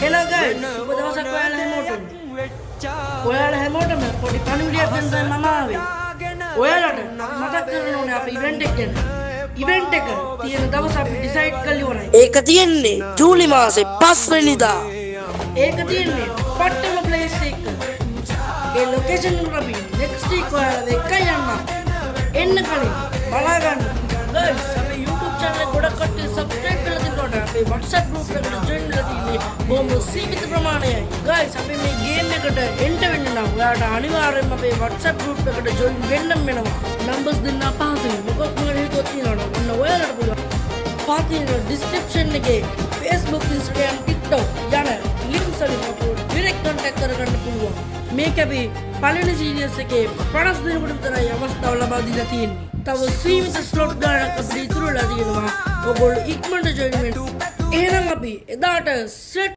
Hello guys, සුබ දවසක් ඔයාලා හැමෝටම. ඔයාලා හැමෝටම පොඩි පණිවිඩයක් දෙන්න මම ආවේ. ඔයාලට මතක් කරන්න ඕනේ අපේ ඉවෙන්ට් එක ගැන. ඉවෙන්ට් එක තියෙන දවස් අපි ඩිසයිඩ් කරලා ඉවරයි. ඒක තියෙන්නේ ජූලි මාසේ 5 වෙනිදා. ඒක තියෙන්නේ පට්ටම ප්ලේස් එක. ඒ ලොකේෂන් එක අපි next week ඔයාලා එක්ක යන්න. එන්න කලින් බලා ගන්න. guys, අපේ YouTube channel එක ගොඩක් කට්ටිය subscribe කරලා තිබුණාට අපේ WhatsApp group එකට join වෙලා තියෙන්නේ බොහොම සීමිත ප්‍රමාණයයි. guys, අපි මේ game එකට enter වෙන්න නම් ඔයාලට අනිවාර්යෙන්ම අපේ WhatsApp group එකට join වෙන්නම වෙනවා. numbers දෙන්න අපහසුයි. මොකක් මොකද හේතුවක් තියෙනවද? ඔන්න ඔයාලට පුළුවන්. පාතින description එකේ Facebook, Instagram, TikTok යන links වලින් අපෝ direct contact කරගන්න පුළුවන්. මේක අපි පළවෙනි සීරියස් එකේ 50 දිනකට විතරයි අවස්ථාව ලබා දීලා තියෙන්නේ. තව සීමිත ස්ලොට් ගානක් අපිට ඉතුරු වෙලා තියෙනවා. ඔයගොල්ලෝ ඉක්මනට ජොයින් වෙන්න. එහෙනම් අපි එදාට සෙට්